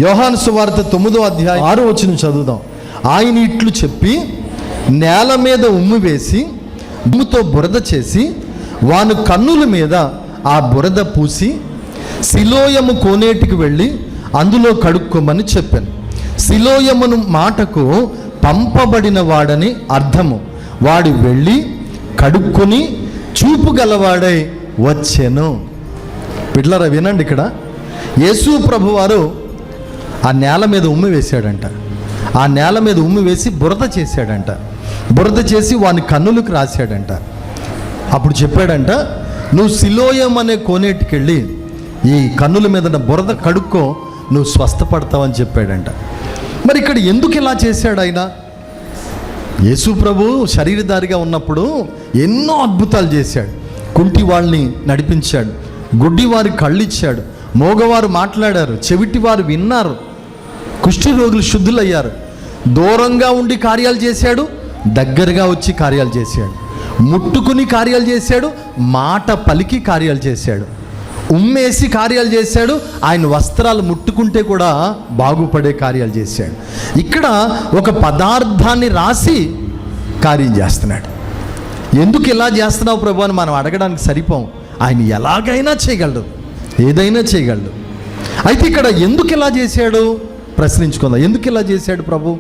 యోహాను సువార్త 9వ అధ్యాయం 6వ వచనం చదువుదాం. ఆయన ఇట్లు చెప్పి నేల మీద ఉమ్ము వేసి ఉమ్ముతో బురద చేసి వాని కన్నుల మీద ఆ బురద పూసి సిలోయము కోనేటికి వెళ్ళి అందులో కడుక్కోమని చెప్పాను. సిలోయమును మాటకు పంపబడిన వాడని అర్థము. వాడు వెళ్ళి కడుక్కొని చూపు గలవాడై వచ్చెను. పిల్లరా వినండి, ఇక్కడ యేసు ప్రభువారు ఆ నేల మీద ఉమ్మి వేశాడంట. ఆ నేల మీద ఉమ్మి వేసి బురద చేశాడంట. బురద చేసి వాని కన్నులకు రాశాడంట. అప్పుడు చెప్పాడంట, నువ్వు సిలోయం అనే కోనేటికి వెళ్ళి ఈ కన్నుల మీద బురద కడుక్కో, నువ్వు స్వస్థపడతావని చెప్పాడంట. మరి ఇక్కడ ఎందుకు ఇలా చేశాడు ఆయన? యేసు ప్రభు శరీరధారిగా ఉన్నప్పుడు ఎన్నో అద్భుతాలు చేశాడు. కుంటి వాళ్ళని నడిపించాడు, గుడ్డి వారి కళ్ళు ఇచ్చాడు, మోగవారు మాట్లాడారు, చెవిటి వారు విన్నారు, కుష్ఠి రోగులు శుద్ధులయ్యారు. దూరంగా ఉండి కార్యాలు చేశాడు, దగ్గరగా వచ్చి కార్యాలు చేశాడు, ముట్టుకుని కార్యాలు చేశాడు, మాట పలికి కార్యాలు చేశాడు, ఉమ్మేసి కార్యాలు చేశాడు, ఆయన వస్త్రాలు ముట్టుకుంటే కూడా బాగుపడే కార్యాలు చేశాడు. ఇక్కడ ఒక పదార్థాన్ని రాసి కార్యం చేస్తున్నాడు. ఎందుకు ఇలా చేస్తున్నావు ప్రభు అని మనం అడగడానికి సరిపోం. ఆయన ఎలాగైనా చేయగలడు, ఏదైనా చేయగలడు. అయితే ఇక్కడ ఎందుకు ఇలా చేశాడు ప్రశ్నించుకుందాం. ఎందుకు ఇలా చేశాడు ప్రభు?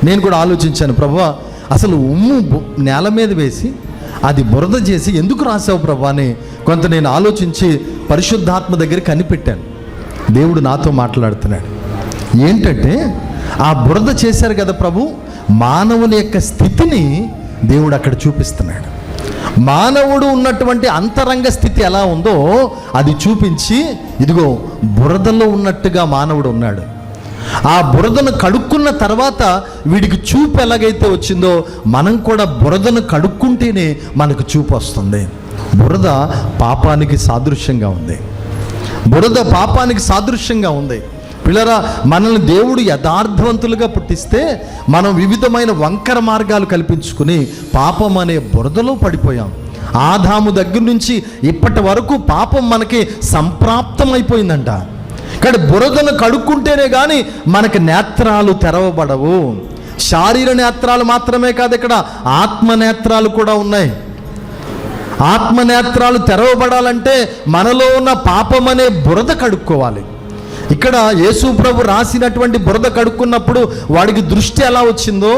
నేను కూడా ఆలోచించాను. ప్రభు అసలు ఉమ్ము నేల మీద వేసి అది బురద చేసి ఎందుకు రాసావు ప్రభు అని కొంత నేను ఆలోచించి పరిశుద్ధాత్మ దగ్గర కనిపెట్టాను. దేవుడు నాతో మాట్లాడుతున్నాడు. ఏంటంటే ఆ బురద చేశారు కదా ప్రభు, మానవుని యొక్క స్థితిని దేవుడు అక్కడ చూపిస్తున్నాడు. మానవుడు ఉన్నటువంటి అంతరంగ స్థితి ఎలా ఉందో అది చూపించి, ఇదిగో బురదలో ఉన్నట్టుగా మానవుడు ఉన్నాడు. ఆ బురదను కడుక్కున్న తర్వాత వీడికి చూపు ఎలాగైతే వచ్చిందో మనం కూడా బురదను కడుక్కుంటేనే మనకు చూపు వస్తుంది. బురద పాపానికి సాదృశ్యంగా ఉంది. బురద పాపానికి సాదృశ్యంగా ఉంది. పిల్లరా, మనల్ని దేవుడు యథార్థవంతులుగా పుట్టిస్తే మనం వివిధమైన వంకర మార్గాలు కల్పించుకుని పాపం అనే బురదలో పడిపోయాం. ఆదాము దగ్గర నుంచి ఇప్పటి వరకు పాపం మనకి సంప్రాప్తం అయిపోయిందంట. కానీ బురదను కడుక్కుంటేనే కానీ మనకి నేత్రాలు తెరవబడవు. శారీర నేత్రాలు మాత్రమే కాదు, ఇక్కడ ఆత్మ నేత్రాలు కూడా ఉన్నాయి. ఆత్మ నేత్రాలు తెరవబడాలంటే మనలో ఉన్న పాపం అనే బురద కడుక్కోవాలి. ఇక్కడ యేసు ప్రభు రాసినటువంటి బురద కడుక్కున్నప్పుడు వాడికి దృష్టి ఎలా వచ్చిందో,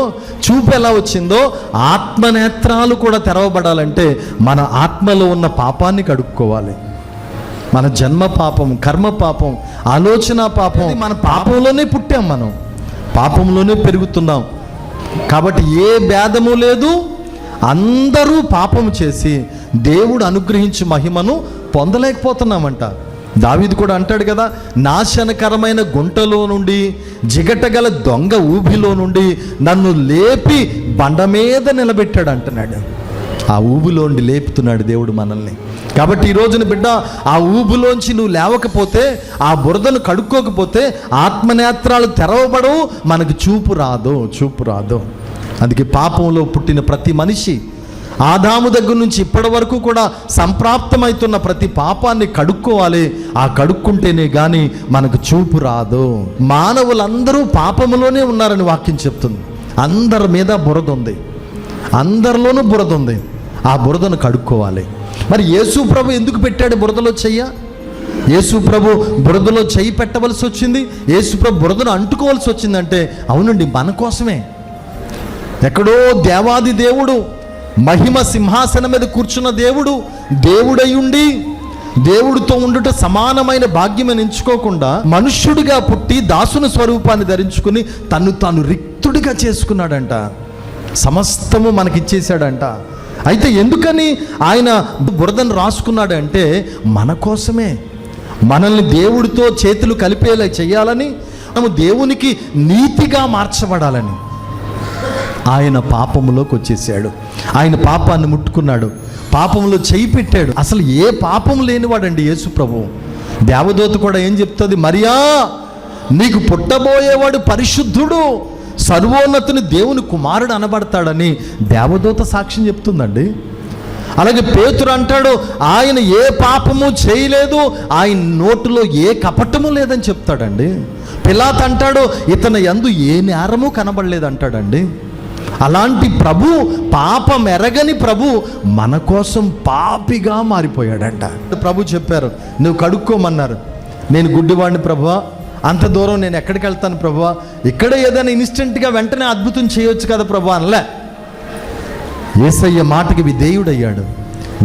చూపు ఎలా వచ్చిందో, ఆత్మనేత్రాలు కూడా తెరవబడాలంటే మన ఆత్మలో ఉన్న పాపాన్ని కడుక్కోవాలి. మన జన్మ పాపం, కర్మ పాపం, ఆలోచన పాపం, మన పాపంలోనే పుట్టాం, మనం పాపంలోనే పెరుగుతున్నాం. కాబట్టి ఏ భేదము లేదు, అందరూ పాపము చేసి దేవుడు అనుగ్రహించి మహిమను పొందలేకపోతున్నామంట. దావీదు కూడా అంటాడు కదా, నాశనకరమైన గుంటలో నుండి, జిగటగల దొంగ ఊబిలో నుండి నన్ను లేపి బండ మీద నిలబెట్టాడు అంటున్నాడు. ఆ ఊబిలోండి లేపుతున్నాడు దేవుడు మనల్ని. కాబట్టి ఈ రోజున బిడ్డ, ఆ ఊబిలోంచి నువ్వు లేవకపోతే, ఆ బురదను కడుక్కోకపోతే ఆత్మనేత్రాలు తెరవబడవు, మనకు చూపు రాదు. అందుకే పాపంలో పుట్టిన ప్రతి మనిషి ఆదాము దగ్గర నుంచి ఇప్పటి వరకు కూడా సంప్రాప్తమవుతున్న ప్రతి పాపాన్ని కడుక్కోవాలి. ఆ కడుక్కుంటేనే కానీ మనకు చూపు రాదు. మానవులందరూ పాపములోనే ఉన్నారని వాక్యం చెప్తుంది. అందరి మీద బురద ఉంది, అందరిలోనూ బురద ఉంది. ఆ బురదను కడుక్కోవాలి. మరి యేసు ప్రభు ఎందుకు పెట్టాడు బురదలో చెయ్య? యేసు ప్రభు బురదలో చెయ్యి పెట్టవలసి వచ్చింది, యేసు ప్రభు బురదను అంటుకోవాల్సి వచ్చిందంటే, అవునండి, మన కోసమే. ఎక్కడో దేవాది దేవుడు, మహిమ సింహాసనం మీద కూర్చున్న దేవుడు, దేవుడయుండి దేవుడితో ఉండుట సమానమైన భాగ్యమని ఎంచుకోకుండా మనుష్యుడిగా పుట్టి దాసుని స్వరూపాన్ని ధరించుకుని తను తాను రిక్తుడిగా చేసుకున్నాడంట. సమస్తము మనకిచ్చేశాడంట. అయితే ఎందుకని ఆయన బురదను రాసుకున్నాడంటే మన కోసమే. మనల్ని దేవుడితో చేతులు కలిపేలా చేయాలని, మనము దేవునికి నీతిగా మార్చబడాలని. ఆయన పాపములోకి వచ్చేసాడు. ఆయన పాపాన్ని ముట్టుకున్నాడు, పాపంలో చేయి పెట్టాడు. అసలు ఏ పాపం లేనివాడండి యేసు ప్రభు. దేవదూత కూడా ఏం చెప్తుంది, మరియా నీకు పుట్టబోయేవాడు పరిశుద్ధుడు, సర్వోన్నతుని దేవుని కుమారుడు అనబడతాడని దేవదూత సాక్ష్యం చెప్తుందండి. అలాగే పేతురు అంటాడు, ఆయన ఏ పాపము చేయలేదు, ఆయన నోటిలో ఏ కపటము లేదని చెప్తాడండి. పిలాతు అంటాడు, ఇతని యందు ఏ నేరము కనబడలేదు అంటాడండి. అలాంటి ప్రభు, పాపం ఎరగని ప్రభు మన కోసం పాపిగా మారిపోయాడంట. ప్రభు చెప్పారు, నువ్వు కడుక్కోమన్నారు. నేను గుడ్డివాడిని ప్రభువా, అంత దూరం నేను ఎక్కడికి వెళ్తాను ప్రభువా, ఇక్కడ ఏదైనా ఇన్స్టెంట్గా వెంటనే అద్భుతం చేయొచ్చు కదా ప్రభు అనలే. యేసయ్య మాటకి విధేయుడయ్యాడు.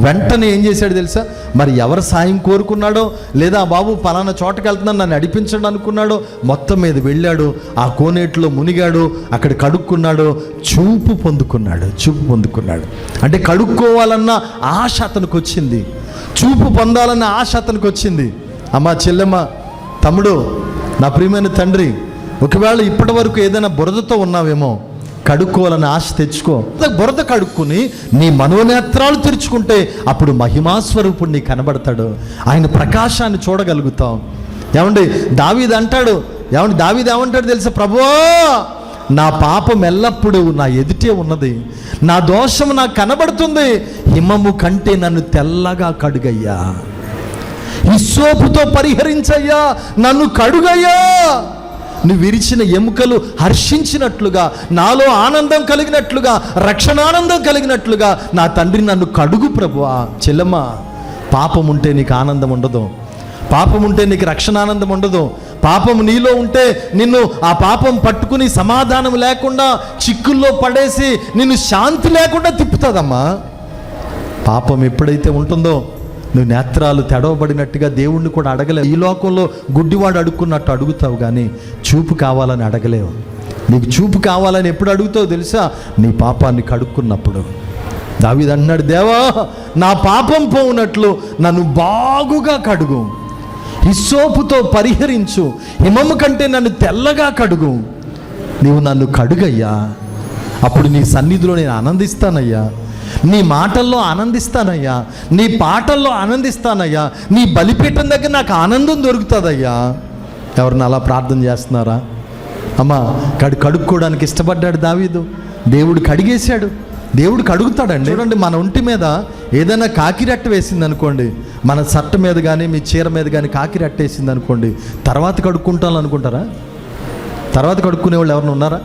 వెంటనే ఏం చేశాడు తెలుసా? మరి ఎవరు సాయం కోరుకున్నాడో, లేదా బాబు పలానా చోటకి వెళ్తున్నాను నన్ను నడిపించండి అనుకున్నాడో, మొత్తం మీద వెళ్ళాడు, ఆ కోనేటిలో మునిగాడు, అక్కడ కడుక్కున్నాడు, చూపు పొందుకున్నాడు. అంటే కడుక్కోవాలన్న ఆశ అతనికి వచ్చింది, చూపు పొందాలన్న ఆశ అతనికి వచ్చింది. అమ్మా, చెల్లెమ్మ, తమ్ముడు, నా ప్రియమైన తండ్రి, ఒకవేళ ఇప్పటి వరకు ఏదైనా బురదతో ఉన్నావేమో, కడుక్కోవాలని ఆశ తెచ్చుకో. బురద కడుక్కుని నీ మనోనేత్రాలు తెరుచుకుంటే అప్పుడు మహిమాస్వరూపుడు నీ కనబడతాడు, ఆయన ప్రకాశాన్ని చూడగలుగుతాం. ఏమండి, దావీదు అంటాడు, దావీదు ఏమంటాడు తెలుసా? ప్రభువా, నా పాపం ఎల్లప్పుడూ నా ఎదుటే ఉన్నది, నా దోషం నాకు కనబడుతుంది, హిమము కంటే నన్ను తెల్లగా కడుగయ్యా, హిస్సోపుతో పరిహరించయ్యా, నన్ను కడుగయ్యా. నువ్వు విరిచిన ఎముకలు హర్షించినట్లుగా, నాలో ఆనందం కలిగినట్లుగా, రక్షణానందం కలిగినట్లుగా నా తండ్రి నన్ను కడుగు ప్రభువా. చెల్లెమ్మ, పాపం ఉంటే నీకు ఆనందం ఉండదు, పాపం ఉంటే నీకు రక్షణానందం ఉండదు. పాపం నీలో ఉంటే నిన్ను ఆ పాపం పట్టుకుని సమాధానం లేకుండా చిక్కుల్లో పడేసి నిన్ను శాంతి లేకుండా తిప్పుతుందమ్మా. పాపం ఎప్పుడైతే ఉంటుందో నువ్వు నేత్రాలు తెడవబడినట్టుగా దేవుణ్ణి కూడా అడగలేవు. ఈ లోకంలో గుడ్డివాడు అడుక్కున్నట్టు అడుగుతావు, కానీ చూపు కావాలని అడగలేవు. నీకు చూపు కావాలని ఎప్పుడు అడుగుతావు తెలుసా? నీ పాపాన్ని కడుక్కున్నప్పుడు. దావీదు అన్నాడు, దేవా, నా పాపం పోవునట్లు నన్ను బాగుగా కడుగు, హిస్సోపుతో పరిహరించు, హిమము కంటే నన్ను తెల్లగా కడుగు. నీవు నన్ను కడుగయ్యా, అప్పుడు నీ సన్నిధిలో నేను ఆనందిస్తానయ్యా, నీ మాటల్లో ఆనందిస్తానయ్యా, నీ పాటల్లో ఆనందిస్తానయ్యా, నీ బలిపీఠం దగ్గర నాకు ఆనందం దొరుకుతుందయ్యా. ఎవరిని అలా ప్రార్థన చేస్తున్నారా? అమ్మా, కడుక్కోవడానికి ఇష్టపడ్డాడు దావీదు, దేవుడు కడిగేశాడు. దేవుడు కడుగుతాడండి. చూడండి, మన ఒంటి మీద ఏదైనా కాకిరెట్ట వేసింది అనుకోండి, మన షర్ట్ మీద కానీ మీ చీర మీద కానీ కాకిరెట్ట వేసింది అనుకోండి, తర్వాత కడుక్కుంటాను అనుకుంటారా? తర్వాత కడుక్కునే వాళ్ళు ఎవరైనా ఉన్నారా?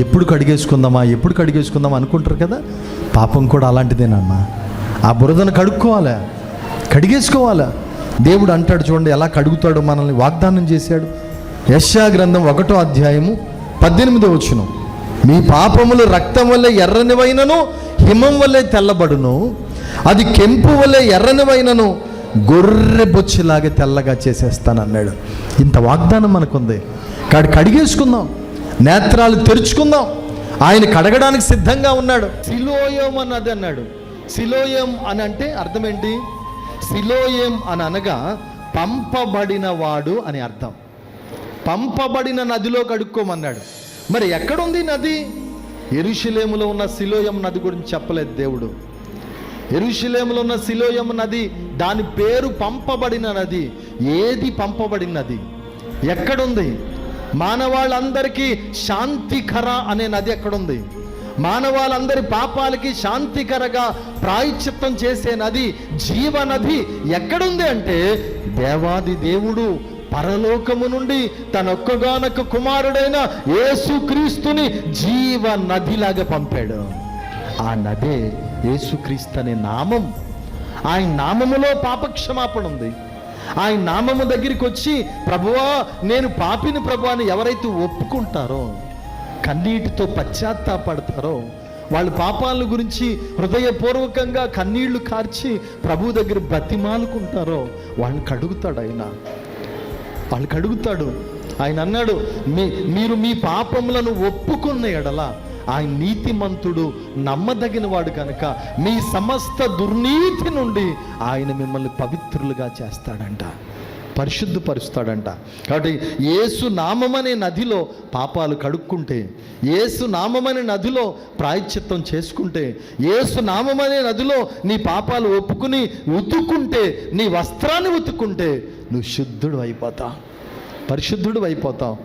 ఎప్పుడు కడిగేసుకుందామా అనుకుంటారు కదా. పాపం కూడా అలాంటిదేనమ్మా. ఆ బురదను కడిగేసుకోవాలా. దేవుడు అంటాడు, చూడండి ఎలా కడుగుతాడో మనల్ని వాగ్దానం చేశాడు. యెషయా గ్రంథం 1వ అధ్యాయము 18వ వచనం, మీ పాపములు రక్తం వల్లే ఎర్రనివైనను హిమం వల్లే తెల్లబడును, అది కెంపు వల్లే ఎర్రనివైనను గొర్రె బొచ్చిలాగా తెల్లగా చేసేస్తానన్నాడు. ఇంత వాగ్దానం మనకుంది. కడిగేసుకుందాం, నేత్రాలు తెరుచుకుందాం. ఆయన కడగడానికి సిద్ధంగా ఉన్నాడు. సిలోయం అన్నది అన్నాడు. సిలోయం అని అంటే అర్థం ఏంటి? సిలోయం అని అనగా పంపబడిన వాడు అని అర్థం. పంపబడిన నదిలో కడుక్కోమన్నాడు. మరి ఎక్కడుంది నది? యెరూషలేములో ఉన్న సిలోయం నది గురించి చెప్పలేదు దేవుడు. యెరూషలేములో ఉన్న సిలోయం నది, దాని పేరు పంపబడిన నది. ఏది పంపబడిన నది? ఎక్కడుంది? మానవాళ్ళందరికీ శాంతికర అనే నది ఎక్కడుంది? మానవాళ్ళందరి పాపాలకి శాంతికరగా ప్రాయశ్చిత్తం చేసే నది, జీవనది ఎక్కడుంది అంటే, దేవాది దేవుడు పరలోకము నుండి తన ఒక్కగానొక్క కుమారుడైన యేసుక్రీస్తుని జీవ నదిలాగా పంపాడు. ఆ నదే యేసుక్రీస్తు అనే నామం. ఆయన నామములో పాపక్షమాపణ ఉంది. ఆయన నామము దగ్గరికి వచ్చి, ప్రభువా నేను పాపిని ప్రభువా అని ఎవరైతే ఒప్పుకుంటారో, కన్నీటితో పశ్చాత్తాపడతారో, వాళ్ళ పాపాల గురించి హృదయపూర్వకంగా కన్నీళ్లు కార్చి ప్రభు దగ్గర బ్రతిమాలుకుంటారో, వాళ్ళని కడుగుతాడు ఆయన. వాళ్ళు కడుగుతాడు. ఆయన అన్నాడు, మీరు మీ పాపములను ఒప్పుకున్న ఎడల ఆయన నీతిమంతుడు, నమ్మదగిన వాడు కనుక మీ సమస్త దుర్నీతి నుండి ఆయన మిమ్మల్ని పవిత్రులుగా చేస్తాడంట, పరిశుద్ధపరుస్తాడంట. కాబట్టి యేసు నామమనే నదిలో పాపాలు కడుక్కుంటే, యేసు నామమనే నదిలో ప్రాయశ్చిత్తం చేసుకుంటే, యేసు నామమనే నదిలో నీ పాపాలు ఒప్పుకుని ఉతుక్కుంటే, నీ వస్త్రాన్ని ఉతుక్కుంటే నువ్వు శుద్ధుడు అయిపోతావు, పరిశుద్ధుడు అయిపోతావు.